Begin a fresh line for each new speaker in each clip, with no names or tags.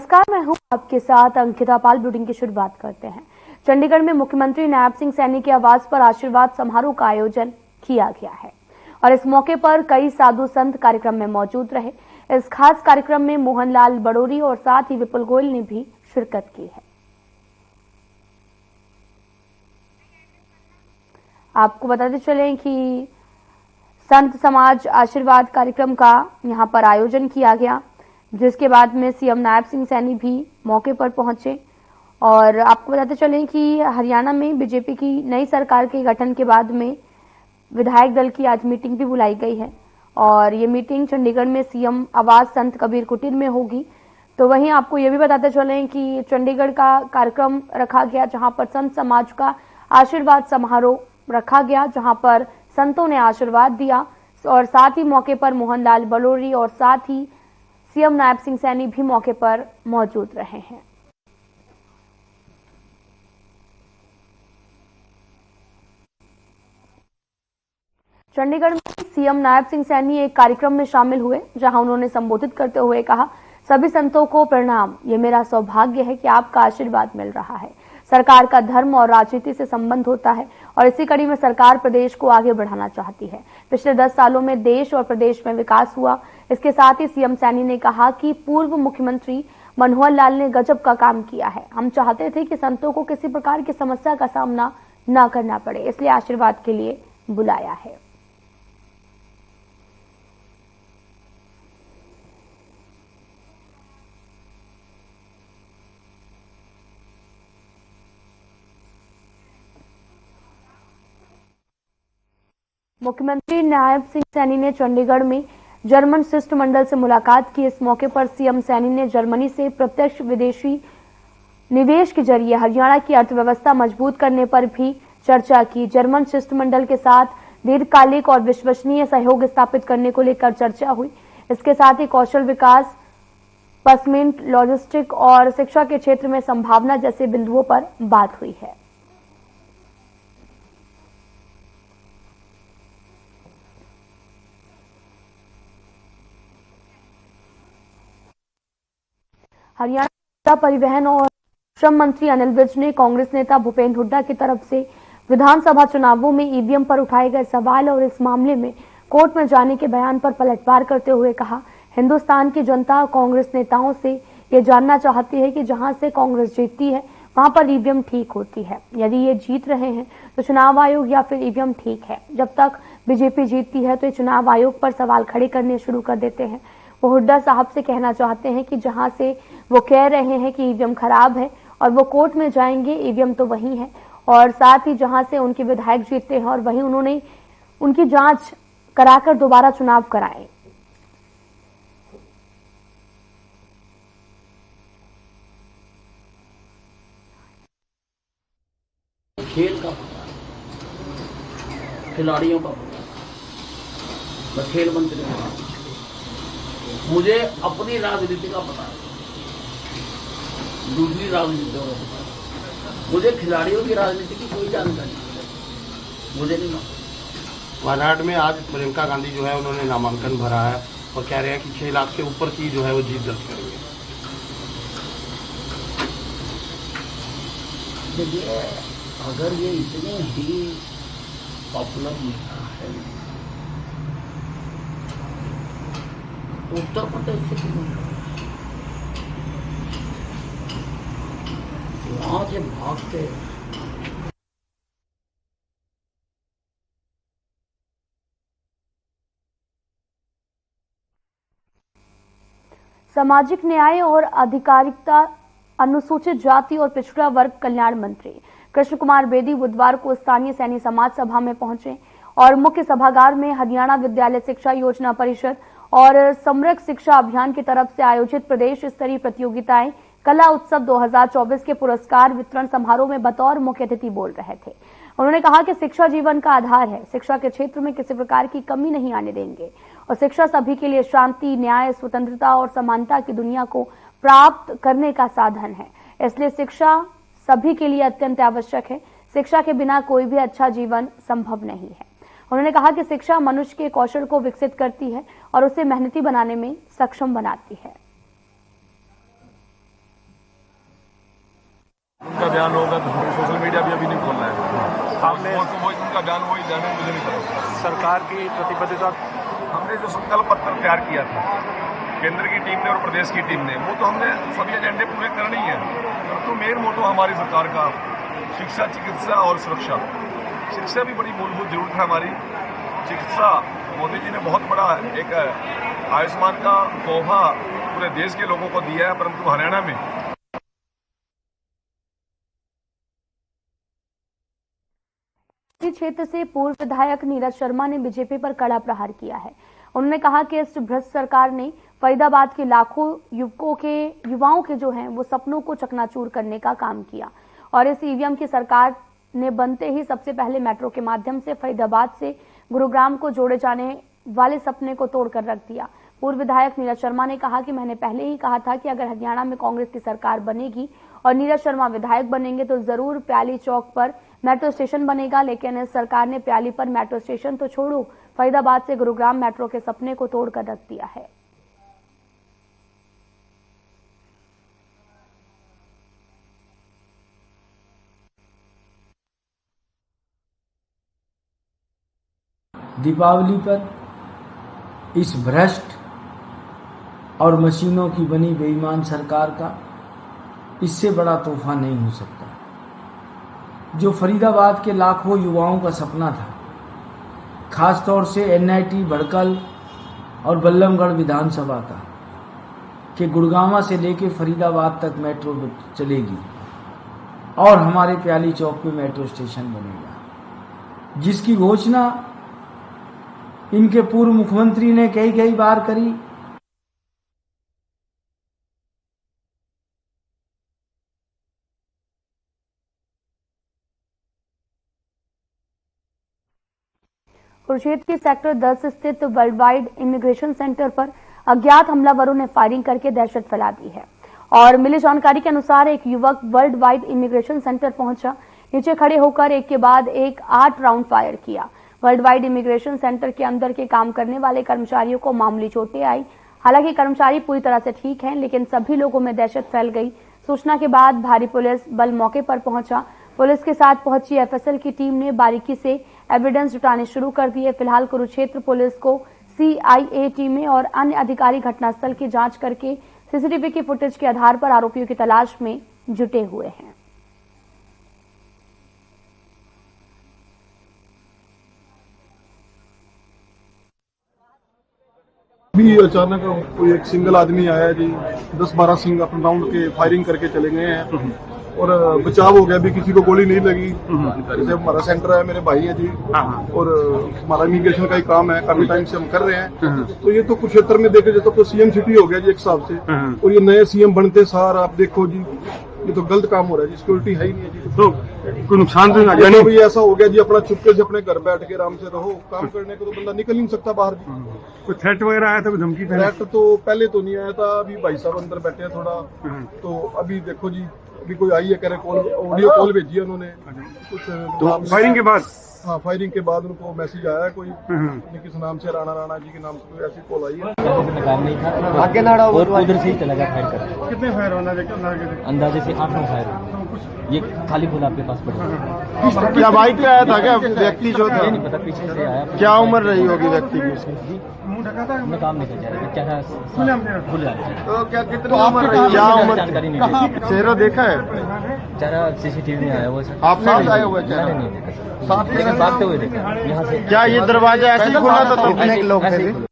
नमस्कार, मैं हूं आपके साथ अंकिता पाल। बुलेटिन की शुरुआत करते हैं। चंडीगढ़ में मुख्यमंत्री नायब सिंह सैनी के आवास पर आशीर्वाद समारोह का आयोजन किया गया है और इस मौके पर कई साधु संत कार्यक्रम में मौजूद रहे। इस खास कार्यक्रम में मोहनलाल बड़ोरी और साथ ही विपुल गोयल ने भी शिरकत की है। आपको बताते चलें कि संत समाज आशीर्वाद कार्यक्रम का यहां पर आयोजन किया गया, जिसके बाद में सीएम नायब सिंह सैनी भी मौके पर पहुंचे। और आपको बताते चलें कि हरियाणा में बीजेपी की नई सरकार के गठन के बाद में विधायक दल की आज मीटिंग भी बुलाई गई है और ये मीटिंग चंडीगढ़ में सीएम आवास संत कबीर कुटीर में होगी। तो वहीं आपको ये भी बताते चलें कि चंडीगढ़ का कार्यक्रम रखा गया, जहां पर संत समाज का आशीर्वाद समारोह रखा गया, जहां पर संतों ने आशीर्वाद दिया और साथ ही मौके पर मोहनलाल बड़ोरी और साथ ही सीएम नायब सिंह सैनी भी मौके पर मौजूद रहे हैं। चंडीगढ़ में सीएम नायब सिंह सैनी एक कार्यक्रम में शामिल हुए, जहां उन्होंने संबोधित करते हुए कहा, सभी संतों को प्रणाम। ये मेरा सौभाग्य है कि आपका आशीर्वाद मिल रहा है। सरकार का धर्म और राजनीति से संबंध होता है और इसी कड़ी में सरकार प्रदेश को आगे बढ़ाना चाहती है। पिछले 10 सालों में देश और प्रदेश में विकास हुआ। इसके साथ ही सीएम सैनी ने कहा कि पूर्व मुख्यमंत्री मनोहर लाल ने गजब का काम किया है। हम चाहते थे कि संतों को किसी प्रकार की समस्या का सामना न करना पड़े, इसलिए आशीर्वाद के लिए बुलाया है। मुख्यमंत्री नायब सिंह सैनी ने चंडीगढ़ में जर्मन शिष्टमंडल से मुलाकात की। इस मौके पर सीएम सैनी ने जर्मनी से प्रत्यक्ष विदेशी निवेश के जरिए हरियाणा की अर्थव्यवस्था मजबूत करने पर भी चर्चा की। जर्मन शिष्टमंडल के साथ दीर्घकालिक और विश्वसनीय सहयोग स्थापित करने को लेकर चर्चा हुई। इसके साथ ही कौशल विकास, प्लेसमेंट, लॉजिस्टिक और शिक्षा के क्षेत्र में संभावना जैसे बिंदुओं पर बात हुई है। हरियाणा परिवहन और श्रम मंत्री अनिल विज ने कांग्रेस नेता भूपेंद्र हुड्डा की तरफ से विधानसभा चुनावों में ईवीएम पर उठाए गए सवाल और इस मामले में कोर्ट में जाने के बयान पर पलटवार करते हुए कहा, हिंदुस्तान की जनता कांग्रेस नेताओं से ये जानना चाहती है कि जहां से कांग्रेस जीतती है वहां पर ईवीएम ठीक होती है। यदि ये जीत रहे हैं तो चुनाव आयोग या फिर ईवीएम ठीक है। जब तक बीजेपी जीतती है तो ये चुनाव आयोग पर सवाल खड़े करने शुरू कर देते हैं। वो हुड्डा साहब से कहना चाहते हैं कि जहां से वो कह रहे हैं कि ईवीएम खराब है और वो कोर्ट में जाएंगे, ईवीएम तो वही है, और साथ ही जहां से उनके विधायक जीते हैं और वहीं उन्होंने उनकी जांच कराकर दोबारा चुनाव कराए।
खेल का खिलाड़ियों का मैं खेल मंत्री हूं, मुझे अपनी राजनीति का पता है, दूसरी राजनीति का पता है, मुझे खिलाड़ियों की राजनीति की कोई जानकारी नहीं, मुझे नहीं मालूम।
वायनाड में आज प्रियंका गांधी जो है उन्होंने नामांकन भरा है और कह रहे हैं कि 6 लाख से ऊपर की जो है वो जीत दर्ज करेंगे।
देखिए, अगर ये इतने ही पॉपुलर नेता है तो उत्तर प्रदेश से क्यों वहां से भागते?
सामाजिक न्याय और अधिकारिता, अनुसूचित जाति और पिछड़ा वर्ग कल्याण मंत्री कृष्ण कुमार बेदी बुधवार को स्थानीय सैनी समाज सभा में पहुंचे और मुख्य सभागार में हरियाणा विद्यालय शिक्षा योजना परिषद और समग्र शिक्षा अभियान की तरफ से आयोजित प्रदेश स्तरीय प्रतियोगिताएं कला उत्सव 2024 के पुरस्कार वितरण समारोह में बतौर मुख्य अतिथि बोल रहे थे। उन्होंने कहा कि शिक्षा जीवन का आधार है, शिक्षा के क्षेत्र में किसी प्रकार की कमी नहीं आने देंगे और शिक्षा सभी के लिए शांति, न्याय, स्वतंत्रता और समानता की दुनिया को प्राप्त करने का साधन है। इसलिए शिक्षा सभी के लिए अत्यंत आवश्यक है। शिक्षा के बिना कोई भी अच्छा जीवन संभव नहीं है। उन्होंने कहा कि शिक्षा मनुष्य के कौशल को विकसित करती है और उसे मेहनती बनाने में सक्षम बनाती है।
का बयान होगा तो सोशल मीडिया भी अभी नहीं खोलना है। आपने उनका बयान वही जाने, मुझे नहीं पता। सरकार की प्रतिबद्धता, हमने जो संकल्प पत्र तैयार किया था केंद्र की टीम ने और प्रदेश की टीम ने, वो तो हमने सभी एजेंडे पूरे करने ही है। तो मेन मोटो हमारी सरकार का शिक्षा, चिकित्सा और सुरक्षा। शिक्षा भी बड़ी मूलभूत जरूरत है हमारी। चिकित्सा, मोदी जी ने बहुत बड़ा एक आयुष्मान का तोहफा पूरे देश के लोगों को दिया है, परंतु हरियाणा में
क्षेत्र से पूर्व विधायक नीरज शर्मा ने बीजेपी पर कड़ा प्रहार किया है। उन्होंने कहा कि इस भ्रष्ट सरकार ने फरीदाबाद के लाखों युवाओं के जो हैं वो सपनों को चकनाचूर करने का काम किया और इस ईवीएम की सरकार ने बनते ही सबसे पहले मेट्रो के माध्यम से फरीदाबाद से गुरुग्राम को जोड़े जाने वाले सपने को तोड़कर रख दिया। पूर्व विधायक नीरज शर्मा ने कहा कि मैंने पहले ही कहा था कि अगर हरियाणा में कांग्रेस की सरकार बनेगी और नीरज शर्मा विधायक बनेंगे तो जरूर प्याली चौक पर मेट्रो स्टेशन बनेगा, लेकिन इस सरकार ने प्याली पर मेट्रो स्टेशन तो छोड़ो, फरीदाबाद से गुरुग्राम मेट्रो के सपने को तोड़कर रख दिया है।
दीपावली पर इस भ्रष्ट और मशीनों की बनी बेईमान सरकार का इससे बड़ा तोहफा नहीं हो सकता। जो फरीदाबाद के लाखों युवाओं का सपना था, खास तौर से एनआईटी, भड़कल और बल्लभगढ़ विधानसभा का, कि गुड़गांवा से लेकर फरीदाबाद तक मेट्रो चलेगी और हमारे प्याली चौक पे मेट्रो स्टेशन बनेगा, जिसकी घोषणा इनके पूर्व मुख्यमंत्री ने कई बार करी।
कुरुक्षेत्र के सेक्टर 10 स्थित वर्ल्ड वाइड इमिग्रेशन सेंटर पर अज्ञात हमलावरों ने फायरिंग करके दहशत फैला दी है और मिली जानकारी के अनुसार एक युवक वर्ल्ड वाइड इमिग्रेशन सेंटर पहुंचा, नीचे खड़े होकर एक के बाद एक 8 राउंड फायर किया। वर्ल्ड वाइड इमिग्रेशन सेंटर के अंदर के काम करने वाले कर्मचारियों को मामूली चोटें आई। हालांकि कर्मचारी पूरी तरह से ठीक हैं, लेकिन सभी लोगों में दहशत फैल गई। सूचना के बाद भारी पुलिस बल मौके पर पहुंचा। पुलिस के साथ पहुंची एफएसएल की टीम ने बारीकी से एविडेंस जुटाने शुरू कर दिए। फिलहाल कुरुक्षेत्र पुलिस को सीआईए टीमें और अन्य अधिकारी घटनास्थल की जांच करके सीसीटीवी की फुटेज के आधार पर आरोपियों की तलाश में जुटे हुए हैं।
भी अचानक कोई एक सिंगल आदमी आया जी, 10-12 सिंह अपने राउंड के फायरिंग करके चले गए हैं और बचाव हो गया। भी किसी को गोली नहीं लगी। जैसे हमारा सेंटर है, मेरे भाई है जी, और हमारा इमिग्रेशन का ही काम है, काफी टाइम से हम कर रहे हैं। तो ये तो कुरुक्षेत्र में देखे जाए तो सीएम सिटी हो गया जी एक हिसाब से, और ये नए सीएम बनते सार आप देखो जी, ये तो गलत काम हो रहा है जी, सिक्योरिटी है ही नहीं है जी। तो कोई नुकसान तो नहीं, तो ऐसा हो गया जी, अपना चुपके से अपने घर बैठ के आराम से रहो, काम करने को तो बंदा निकल नहीं सकता बाहर जी। कोई थ्रेट वगैरह आया था, कोई धमकी? थ्रेट तो पहले तो नहीं आया था, अभी भाई साहब अंदर बैठे हैं थोड़ा, तो अभी देखो जी, अभी कोई आई है, कह रहे कॉल, ऑडियो कॉल भेजी है उन्होंने कुछ तो फायरिंग के बाद। हाँ, फायरिंग के बाद उनको मैसेज आया है, कोई किस नाम से, राणा जी के नाम से कोई ऐसी कॉल आई है। काम नहीं था, आगे नाड़ा और उधर से ही चला गया फायर कर। कितने फायर होना अंदाजे से 8-9 फायर। ये खाली फूल आपके पास पड़ा। क्या बाइक पे आया था? क्या व्यक्ति जो था नहीं पता, पीछे से आया। क्या उम्र रही होगी व्यक्ति की? मैं काम नहीं कर रहा, क्या भूल तो क्या कितनी उम्र रही? क्या उम्र? जानकारी नहीं दी। चेहरा देखा है? चेहरा सीसीटीवी में आया हुआ है। आपने आया हुआ है? चेहरा नहीं देखा, लेकिन भागते हुए देखा यहाँ से। क्या ये दरवाजा ऐसे ही खुला था? तो कितने लोग थे?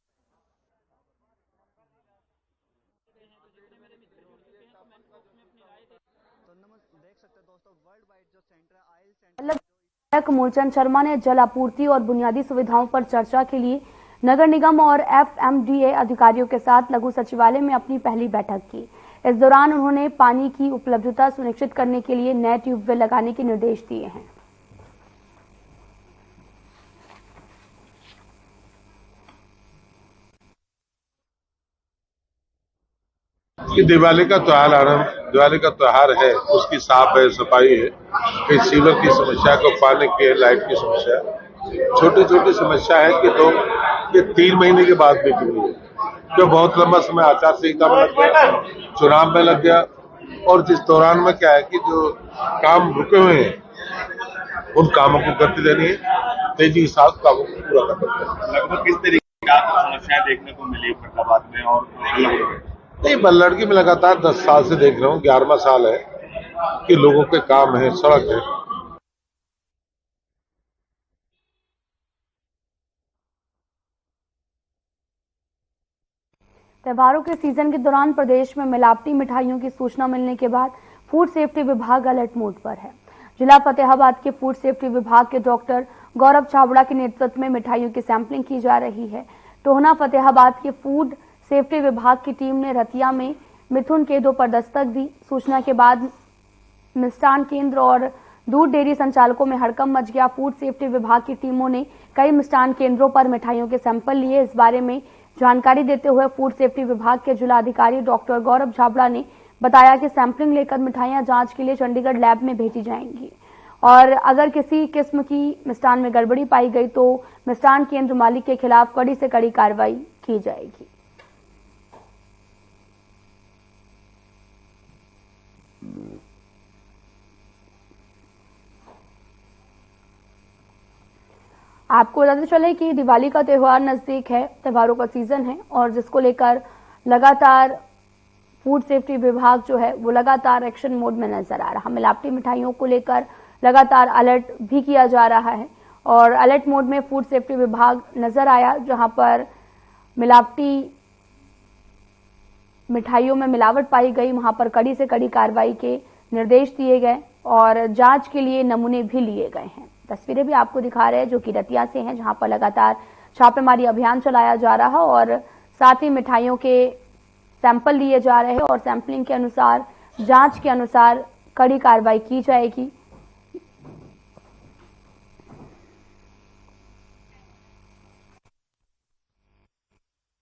मूलचंद शर्मा ने जल आपूर्ति और बुनियादी सुविधाओं पर चर्चा के लिए नगर निगम और एफएमडीए अधिकारियों के साथ लघु सचिवालय में अपनी पहली बैठक की। इस दौरान उन्होंने पानी की उपलब्धता सुनिश्चित करने के लिए नए ट्यूबवेल लगाने के निर्देश दिए हैं।
कि दिवाली का त्योहार है, उसकी साफ है, सफाई है, कहीं सीवर की समस्या को, पानी की, लाइट की समस्या, छोटी समस्या है कि तो ये 3 महीने के बाद भी हुई है, जो बहुत लंबा समय आचार संहिता में लग गया, चुनाव में लग गया, और जिस दौरान में क्या है कि जो काम रुके हुए हैं उन कामों को गति देनी है, तेजी के साथ कामों को पूरा करना है।
लगभग किस तरीके की समस्याएं देखने को मिली फरीदाबाद में और
नहीं, बल्लड़की में लगातार 10 साल से देख रहा हूँ, 11वां साल है कि लोगों के काम है, सड़क है।
त्योहारों के सीजन के दौरान प्रदेश में मिलावटी मिठाइयों की सूचना मिलने के बाद फूड सेफ्टी विभाग अलर्ट मोड पर है। जिला फतेहाबाद के फूड सेफ्टी विभाग के डॉक्टर गौरव छाबड़ा के नेतृत्व में मिठाइयों की सैंपलिंग की जा रही है। टोहना फतेहाबाद के फूड सेफ्टी विभाग की टीम ने रतिया में मिथुन केदो पर दस्तक दी। सूचना के बाद मिष्ठान केंद्र और दूध डेयरी संचालकों में हड़कंप मच गया। फूड सेफ्टी विभाग की टीमों ने कई मिष्ठान केंद्रों पर मिठाइयों के सैंपल लिए। इस बारे में जानकारी देते हुए फूड सेफ्टी विभाग के जिलाधिकारी डॉक्टर गौरव छाबड़ा ने बताया कि सैंपलिंग लेकर मिठाइयां जांच के लिए चंडीगढ़ लैब में भेजी जाएंगी और अगर किसी किस्म की मिष्ठान में गड़बड़ी पाई गई तो मिष्ठान केंद्र मालिक के खिलाफ कड़ी से कड़ी कार्रवाई की जाएगी। आपको बताते चले कि दिवाली का त्योहार नजदीक है, त्योहारों का सीजन है और जिसको लेकर लगातार फूड सेफ्टी विभाग जो है वो लगातार एक्शन मोड में नजर आ रहा। मिलावटी मिठाइयों को लेकर लगातार अलर्ट भी किया जा रहा है और अलर्ट मोड में फूड सेफ्टी विभाग नजर आया, जहां पर मिलावटी मिठाइयों में मिलावट पाई गई, वहां पर कड़ी से कड़ी कार्रवाई के निर्देश दिए गए और जांच के लिए नमूने भी लिए गए हैं। तस्वीरें भी आपको दिखा रहे हैं जो कि रतिया से हैं, जहां पर लगातार छापेमारी अभियान चलाया जा रहा और साथ ही मिठाइयों के सैंपल लिए जा रहे हैं और सैंपलिंग के अनुसार, जांच के अनुसार कड़ी कार्रवाई की जाएगी।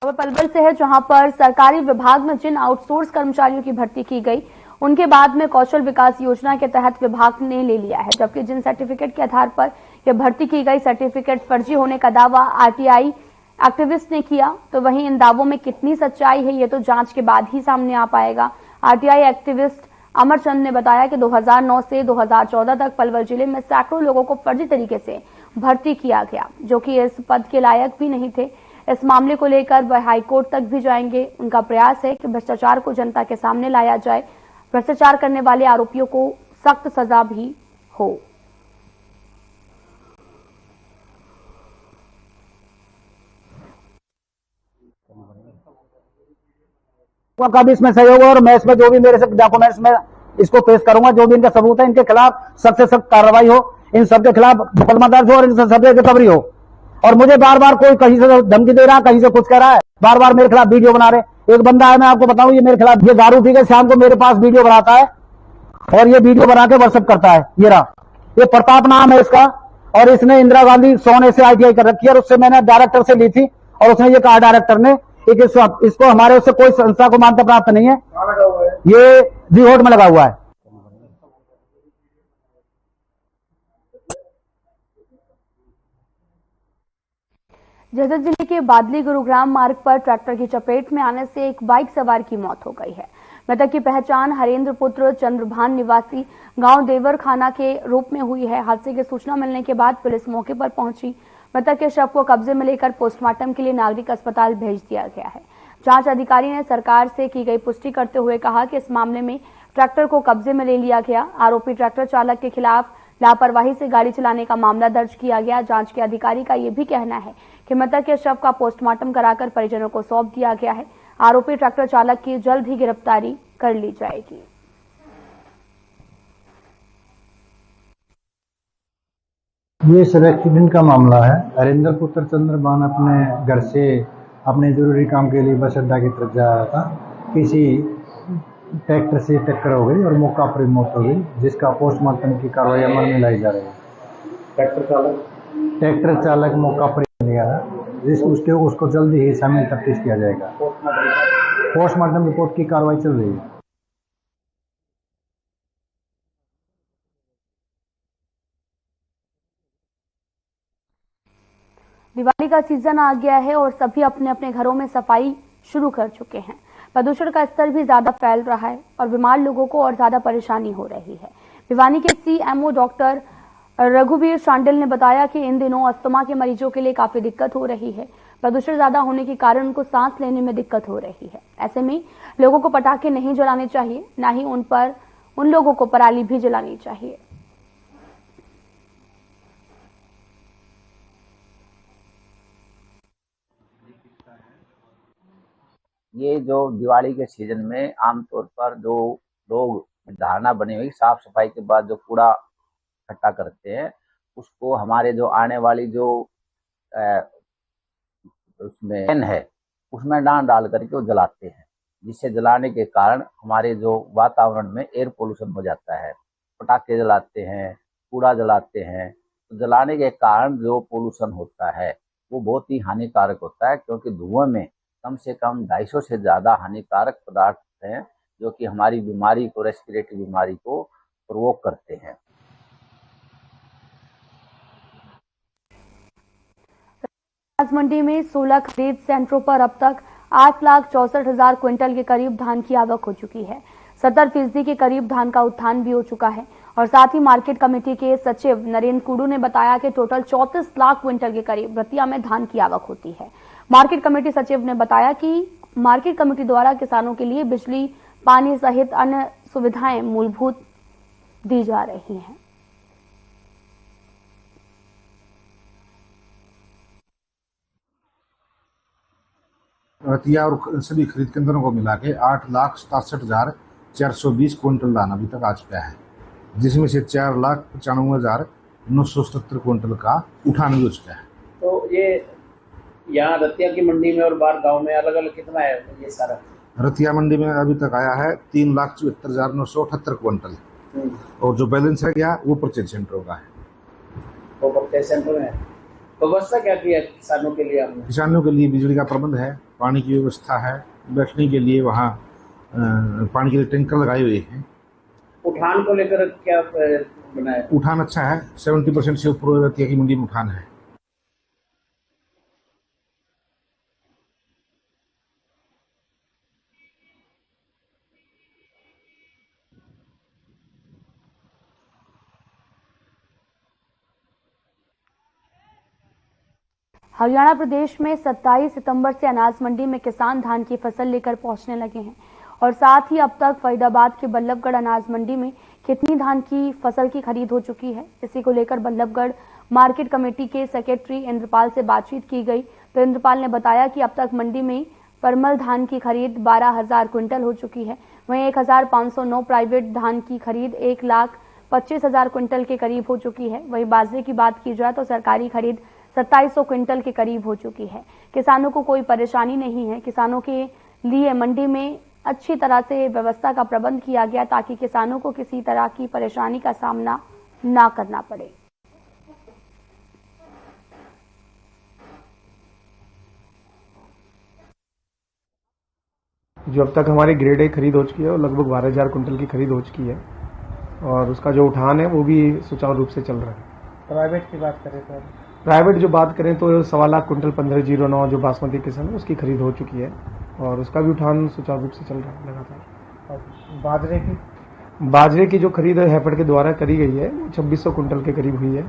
पलवल से है, जहां पर सरकारी विभाग में जिन आउटसोर्स कर्मचारियों की भर्ती की गई उनके बाद में कौशल विकास योजना के तहत विभाग ने ले लिया है, जबकि जिन सर्टिफिकेट के आधार पर यह भर्ती की गई सर्टिफिकेट फर्जी होने का दावा आरटीआई एक्टिविस्ट ने किया, तो वहीं इन दावों में कितनी सच्चाई है ये तो जांच के बाद ही सामने आ पाएगा। आरटीआई एक्टिविस्ट अमरचंद ने बताया कि 2009 से 2014 तक पलवल जिले में सैकड़ों लोगों को फर्जी तरीके से भर्ती किया गया, जो कि इस पद के लायक भी नहीं थे। इस मामले को लेकर वह हाईकोर्ट तक भी जाएंगे। उनका प्रयास है कि भ्रष्टाचार को जनता के सामने लाया जाए, भ्रष्टाचार करने वाले आरोपियों को सख्त सजा भी हो।
का भी इसमें सहयोग और मैं इसमें जो भी मेरे से डॉक्यूमेंट्स में इसको पेश करूंगा, जो भी इनका सबूत है इनके खिलाफ सख्त से सख्त कार्रवाई हो, इन सबके खिलाफ मुकदमा दर्ज हो और इनसे सबसे रिकवरी हो। और मुझे बार बार कोई कहीं से धमकी दे रहा है, कहीं से कुछ कह रहा है, बार बार मेरे खिलाफ वीडियो बना रहे। एक बंदा है, मैं आपको बताऊं, ये मेरे खिलाफ ये दारू पी के शाम को मेरे पास वीडियो बनाता है और ये वीडियो बना के व्हाट्सएप करता है। ये रहा, ये प्रताप नाम है इसका और इसने इंदिरा गांधी सोने से ITI कर रखी है और उससे मैंने डायरेक्टर से ली थी और उसने ये कहा डायरेक्टर ने कि इसको हमारे उससे कोई संस्था को मान्यता प्राप्त नहीं है। ये जीहोट में लगा हुआ है।
जसद जिले के बादली गुरुग्राम मार्ग पर ट्रैक्टर की चपेट में आने से एक बाइक सवार की मौत हो गई है। मृतक की पहचान हरेंद्र पुत्र चंद्रभान निवासी गांव देवर खाना के रूप में हुई है। हादसे की सूचना मिलने के बाद पुलिस मौके पर पहुंची। मृतक के शव को कब्जे में लेकर पोस्टमार्टम के लिए नागरिक अस्पताल भेज दिया गया है। जांच अधिकारी ने सरकार से की गई पुष्टि करते हुए कहा कि इस मामले में ट्रैक्टर को कब्जे में ले लिया गया। आरोपी ट्रैक्टर चालक के खिलाफ लापरवाही से गाड़ी चलाने का मामला दर्ज किया गया। जांच के अधिकारी का यह भी कहना है कि मृतक के शव का पोस्टमार्टम कराकर परिजनों को सौंप दिया गया है। आरोपी ट्रैक्टर चालक की जल्द ही गिरफ्तारी कर ली जाएगी।
ये सब एक्सीडेंट का मामला है। हरेंद्र पुत्र चंद्रभान अपने घर से अपने जरूरी काम के लिए बस अड्डा की तरफ जा रहा था। किसी ट्रैक्टर से टक्कर हो गई और मौका पर मौत हो गई, जिसका पोस्टमार्टम की कार्रवाई अमल में लाई जा रही है। ट्रैक्टर चालक मौका पर लिया है, उसको जल्दी ही शामिल तफ्तीश किया जाएगा। पोस्टमार्टम रिपोर्ट की कार्रवाई चल रही है।
दिवाली का सीजन आ गया है और सभी अपने अपने घरों में सफाई शुरू कर चुके हैं। प्रदूषण का स्तर भी ज्यादा फैल रहा है और बीमार लोगों को और ज्यादा परेशानी हो रही है। भिवानी के सीएमओ डॉक्टर रघुवीर शांडिल ने बताया कि इन दिनों अस्थमा के मरीजों के लिए काफी दिक्कत हो रही है। प्रदूषण ज्यादा होने के कारण उनको सांस लेने में दिक्कत हो रही है। ऐसे में लोगों को पटाखे नहीं जलाने चाहिए, न ही उन लोगों को पराली भी जलानी चाहिए।
ये जो दिवाली के सीजन में आमतौर पर जो लोग धारणा बनी हुई साफ सफाई के बाद जो कूड़ा इकट्ठा करते हैं, उसको हमारे जो आने वाली जो उसमें है उसमें डाल करके वो जलाते हैं, जिससे जलाने के कारण हमारे जो वातावरण में एयर पोल्यूशन हो जाता है। पटाखे जलाते हैं, कूड़ा जलाते हैं, तो जलाने के कारण जो पोल्यूशन होता है वो बहुत ही हानिकारक होता है, क्योंकि धुएं में कम से कम 250 से ज़्यादा हानिकारक पदार्थ हैं जो कि हमारी बीमारी को, रेस्पिरेटरी बीमारी को प्रोवोक करते हैं।
अनाज मंडी में 16 खरीद सेंटरों पर अब तक 8,64,000 क्विंटल के करीब धान की आवक हो चुकी है। 70% के करीब धान का उत्थान भी हो चुका है। और साथ ही मार्केट कमेटी के सचिव नरेंद्र कुडू ने बताया कि टोटल 34 लाख क्विंटल के करीब रतिया में धान की आवक होती है। मार्केट कमेटी सचिव ने बताया कि मार्केट कमेटी द्वारा किसानों के लिए बिजली, पानी सहित अन्य सुविधाएं मूलभूत दी जा रही हैं।
रतिया और सभी खरीद केंद्रों को मिला के 8,67,420 क्विंटल धान अभी तक आ चुका है, जिसमें से 4,95,977 क्विंटल का उठान भी हो चुका है।
तो ये यहाँ रतिया की मंडी में और बाहर गांव में अलग अलग कितना है ये सारा?
रतिया मंडी में अभी तक आया है 3,74,978 क्विंटल, और जो बैलेंस है गया वो परचेज सेंटरों का है।
वो परचेज सेंटर में तो व्यवस्था क्या की है किसानों के लिए? आपने
किसानों के लिए बिजली का प्रबंध है, पानी की व्यवस्था है, बैठने के लिए वहाँ पानी के लिए टैंकर लगाए हुए हैं।
उठान को लेकर क्या बनाया?
उठान अच्छा है, 70% से ऊपर रतिया की मंडी में उठान है।
हरियाणा प्रदेश में 27 सितंबर से अनाज मंडी में किसान धान की फसल लेकर पहुंचने लगे हैं और साथ ही अब तक फरीदाबाद के बल्लभगढ़ अनाज मंडी में कितनी धान की फसल की खरीद हो चुकी है, इसी को लेकर बल्लभगढ़ मार्केट कमेटी के सेक्रेटरी इंद्रपाल से बातचीत की गई। तो इंद्रपाल ने बताया कि अब तक मंडी में परमल धान की खरीद 12,000 क्विंटल हो चुकी है। वहीं 1,509 प्राइवेट धान की खरीद 1,25,000 क्विंटल के करीब हो चुकी है। वहीं बाजरे की बात की जाए तो सरकारी खरीद 2700 क्विंटल के करीब हो चुकी है। किसानों को कोई परेशानी नहीं है। किसानों के लिए मंडी में अच्छी तरह से व्यवस्था का प्रबंध किया गया ताकि किसानों को किसी तरह की परेशानी का सामना ना करना पड़े।
जो अब तक हमारी ग्रेड ए खरीद हो चुकी है वो लगभग 12,000 कुंटल की खरीद हो चुकी है और उसका जो उठान है वो भी सुचारू रूप से चल रहा है।
प्राइवेट की बात करें तो
प्राइवेट जो बात करें तो 1.25 लाख कुंटल 1509 जो बासमती किसान है उसकी खरीद हो चुकी है और उसका भी उठान सुचारू रूप से चल रहा है लगातार। बाजरे की जो खरीद है हैफेड के द्वारा करी गई है वो 2600 कुंटल के करीब हुई है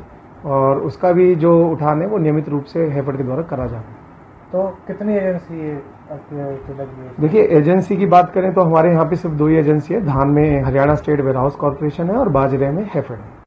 और उसका भी जो उठान है वो नियमित रूप से हैफेड के द्वारा करा जा रहा है।
तो कितनी एजेंसी
देखिए, एजेंसी की बात करें तो हमारे यहाँ पे सिर्फ 2 ही एजेंसी है। धान में Haryana state warehouse corporation है और बाजरे में हैफेड है।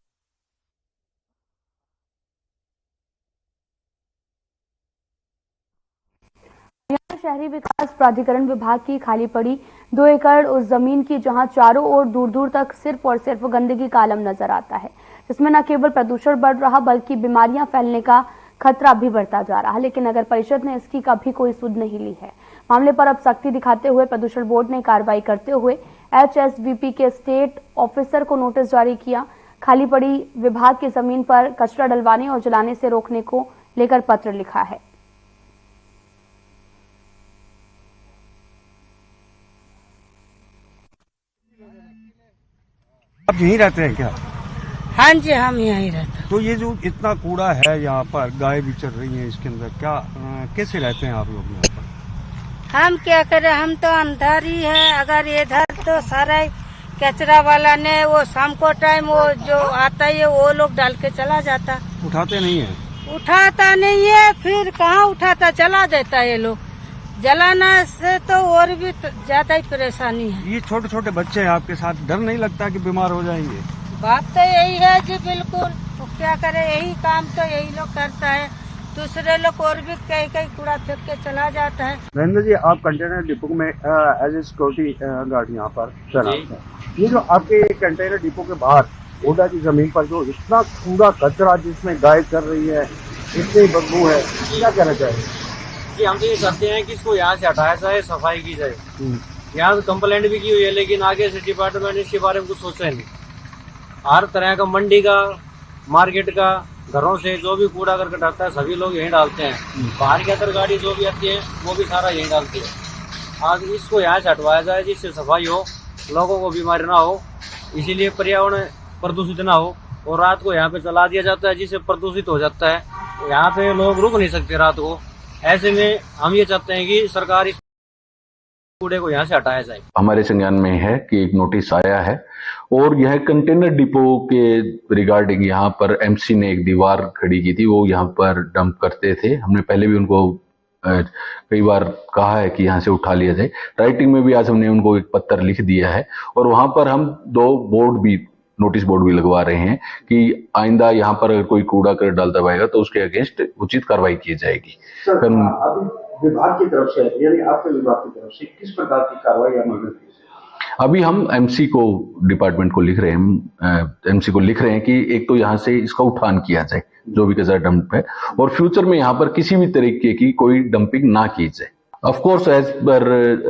शहरी विकास प्राधिकरण विभाग की खाली पड़ी 2 एकड़ उस जमीन की जहां चारों ओर दूर दूर तक सिर्फ और सिर्फ गंदगी का आलम नजर आता है, जिसमें न केवल प्रदूषण बढ़ रहा बल्कि बीमारियां फैलने का खतरा भी बढ़ता जा रहा है। लेकिन नगर परिषद ने इसकी कभी कोई सुध नहीं ली है। मामले पर अब सख्ती दिखाते हुए प्रदूषण बोर्ड ने कार्रवाई करते हुए HSBP के स्टेट ऑफिसर को नोटिस जारी किया। खाली पड़ी विभाग की जमीन पर कचरा डलवाने और जलाने से रोकने को लेकर पत्र लिखा है।
आप यहीं रहते हैं क्या?
हाँ जी, हम यहीं रहते हैं।
तो ये जो इतना कूड़ा है यहाँ पर, गाय भी चल रही है इसके अंदर, क्या कैसे रहते हैं आप लोग यहाँ पर?
हम क्या करें, हम तो अंधार ही है। अगर इधर तो सारा कचरा वाला ने वो शाम को टाइम वो जो आता है वो लोग डाल के चला जाता।
उठाते नहीं है?
उठाता नहीं है, फिर कहाँ उठाता, जला देता है ये लोग। जलाना से तो और भी ज्यादा ही परेशानी है।
ये छोटे छोटे बच्चे हैं आपके साथ, डर नहीं लगता कि बीमार हो जाएंगे?
बात तो यही है जी, बिल्कुल। तो क्या करे, यही काम तो यही लोग करता है। दूसरे लोग और भी कहीं कहीं कूड़ा फेंक के चला जाता है।
नरेंद्र जी, आप कंटेनर डिपो में एज ए सिक्योरिटी गार्ड यहाँ पर तैनात हैं। ये जो आपके कंटेनर डिपो के बाहर ओडा की जमीन पर जो इतना कूड़ा कचरा जिसमें गाय कर रही है, इतनी बदबू है, क्या कहना चाहेंगे?
जी, हम तो ये चाहते हैं कि इसको यहाँ से हटाया जाए, सफाई की जाए। यहाँ कंप्लेंट भी की हुई है, लेकिन आगे से डिपार्टमेंट ने इसके बारे में कुछ सोचा नहीं। हर तरह का मंडी का, मार्केट का, घरों से जो भी कूड़ा करकट आता है सभी लोग यहीं डालते हैं। बाहर की अंदर गाड़ी जो भी आती है वो भी सारा यहीं डालती है। आज इसको यहाँ से हटवाया जाए जिससे सफाई हो, लोगों को बीमारी ना हो, इसीलिए पर्यावरण प्रदूषित ना हो। और रात को यहाँ पे चला दिया जाता है जिससे प्रदूषित हो जाता है। यहाँ पे लोग रुक नहीं सकते रात को। ऐसे में हम ये चाहते हैं कि सरकार इस कूड़े को यहाँ से हटाया जाए।
हमारे संज्ञान में है कि एक नोटिस आया है और यह कंटेनर डिपो के रिगार्डिंग यहाँ पर एमसी ने एक दीवार खड़ी की थी, वो यहाँ पर डंप करते थे। हमने पहले भी उनको कई बार कहा है कि यहाँ से उठा लिया जाए। राइटिंग में भी आज हमने उनको एक पत्र लिख दिया है और वहां पर हम 2 बोर्ड भी, नोटिस बोर्ड भी लगवा रहे हैं कि आइंदा यहाँ पर अगर कोई कूड़ा कर डालता पाएगा तो उसके अगेंस्ट उचित कार्रवाई की जाएगी।
विभाग की तरफ से यानी आपके विभाग की तरफ से किस प्रकार की कार्रवाई अमल?
अभी हम एमसी को, डिपार्टमेंट को लिख रहे हैं, एमसी को लिख रहे हैं कि एक तो यहाँ से इसका उठान किया जाए जो भी कचरा डंप है, और फ्यूचर में यहाँ पर किसी भी तरीके की कोई डंपिंग ना की जाए। Of course as per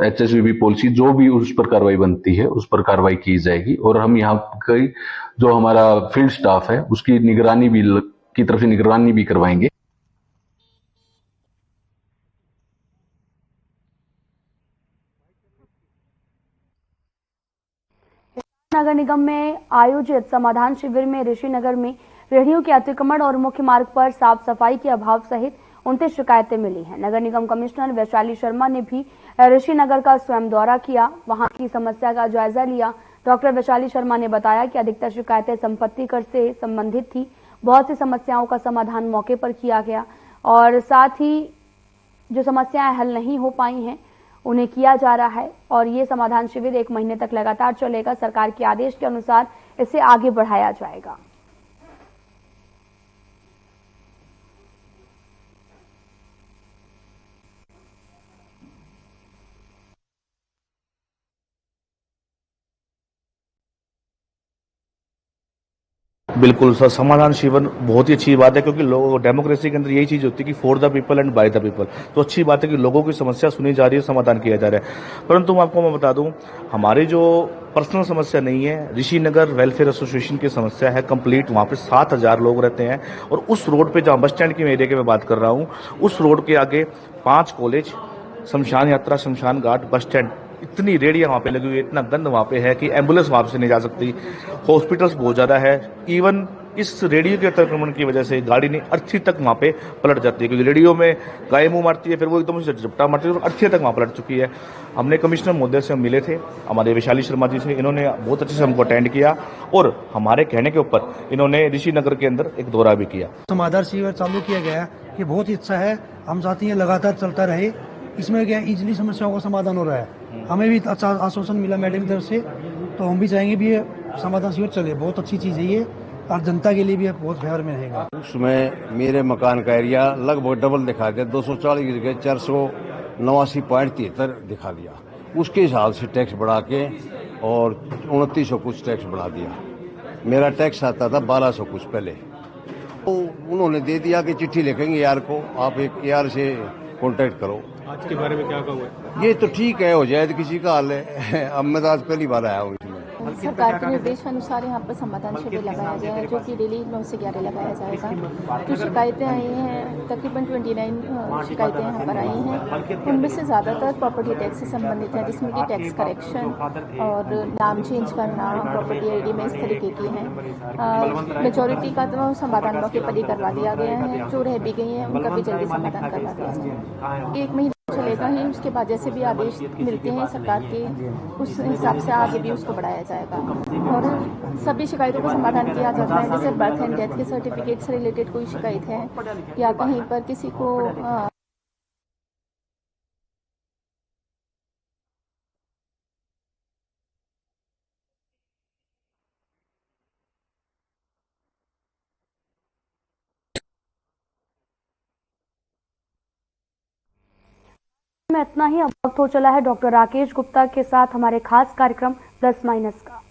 HSVB policy जो भी उस पर कार्रवाई बनती है उस पर कार्रवाई की जाएगी। और हम यहाँ कई जो हमारा फील्ड स्टाफ है उसकी निगरानी भी की तरफ से निगरानी भी करवाएंगे।
नगर निगम में आयोजित समाधान शिविर में ऋषिनगर में रेहड़ियों के अतिक्रमण और मुख्य मार्ग पर साफ सफाई के अभाव सहित 29 शिकायतें मिली हैं। नगर निगम कमिश्नर वैशाली शर्मा ने भी ऋषिनगर का स्वयं दौरा किया, वहां की समस्या का जायजा लिया। डॉक्टर वैशाली शर्मा ने बताया कि अधिकतर शिकायतें संपत्ति कर से संबंधित थी। बहुत सी समस्याओं का समाधान मौके पर किया गया और साथ ही जो समस्याएं हल नहीं हो पाई हैं उन्हें किया जा रहा है और ये समाधान शिविर 1 महीने तक लगातार चलेगा। सरकार के आदेश के अनुसार इसे आगे बढ़ाया जाएगा।
बिल्कुल सर, समाधान शिविर बहुत ही अच्छी बात है क्योंकि लोगों, डेमोक्रेसी के अंदर यही चीज होती है कि for the people and by the people. तो अच्छी बात है कि लोगों की समस्या सुनी जा रही है, समाधान किया जा रहा है। परंतु मैं बता दूं, हमारी जो पर्सनल समस्या नहीं है, ऋषिनगर वेलफेयर एसोसिएशन की समस्या है कंप्लीट। वहां पे 7000 लोग रहते हैं और उस रोड पे जहां बस स्टैंड के एरिया की मैं बात कर रहा हूं, उस रोड के आगे 5 कॉलेज, शमशान यात्रा, शमशान घाट, बस स्टैंड, इतनी रेडियां वहां पे लगी हुई है, इतना गंद वहां पे है कि एम्बुलेंस वहां से नहीं जा सकती। हॉस्पिटल्स बहुत ज्यादा है। इवन इस रेडियो के अतिक्रमण की वजह से गाड़ी ने अर्थी तक वहां पे पलट जाती है, क्योंकि रेडियो में गाय मुंह मारती है, फिर वो एकदम से झपटा मारती है और अर्थी तक वहां पलट चुकी है। हमने कमिश्नर महोदय से हम मिले थे, हमारे वैशाली शर्मा जी से, इन्होंने बहुत अच्छे से हमको अटेंड किया और हमारे कहने के ऊपर इन्होंने ऋषिनगर के अंदर एक दौरा भी किया।
समाधान शिविर चालू किया गया है, ये बहुत ही अच्छा है। हम चाहते हैं लगातार चलता रहे। इसमें क्या इजली समस्याओं का समाधान हो रहा है। हमें भी अच्छा आश्वासन मिला मैडम की तरफ से, तो हम भी चाहेंगे भी ये समाधान शिविर चले। बहुत अच्छी चीज़ है ये और जनता के लिए भी बहुत फेवर में रहेगा।
उसमें मेरे मकान का एरिया लगभग डबल दिखा दिया, 240 की जगह 489.73 दिखा दिया। उसके हिसाब से टैक्स बढ़ा के और 2900 कुछ टैक्स बढ़ा दिया। मेरा टैक्स आता था 1200 कुछ पहले, तो उन्होंने दे दिया कि चिट्ठी लिखेंगे यार को, आप एक यार से कॉन्टेक्ट करो।
आज के बारे में क्या कहोगे?
ये तो ठीक है, हो जाए तो किसी का हाल है। अब मैं तो आज पहली बार आया हूँ इसमें।
सरकार के निर्देश के अनुसार यहाँ पर समाधान शिविर लगाया गया है, जो कि डेली 9 से 11 लगाया जाएगा। जो शिकायतें आई हैं, तकरीबन 29 शिकायतें यहाँ पर आई हैं। उनमें से ज़्यादातर प्रॉपर्टी टैक्स से संबंधित है, जिसमें कि टैक्स करेक्शन और नाम चेंज करना, प्रॉपर्टी ID में इस तरीके की हैं। मेजॉरिटी का तो समाधान मौके पर ही करवा दिया गया है। जो रह भी गई हैं उनका भी जल्दी समाधान करवा दिया जाए। 1 महीने चलेगा ही, उसके बाद जैसे भी आदेश मिलते हैं सरकार के उस हिसाब से आगे भी उसको बढ़ाया जाएगा। और सभी शिकायतों का समाधान किया जाता है, जैसे बर्थ एंड डेथ के सर्टिफिकेट से रिलेटेड कोई शिकायत है या कहीं पर किसी को
में इतना ही। अब वक्त हो चला है डॉक्टर राकेश गुप्ता के साथ हमारे खास कार्यक्रम प्लस माइनस का।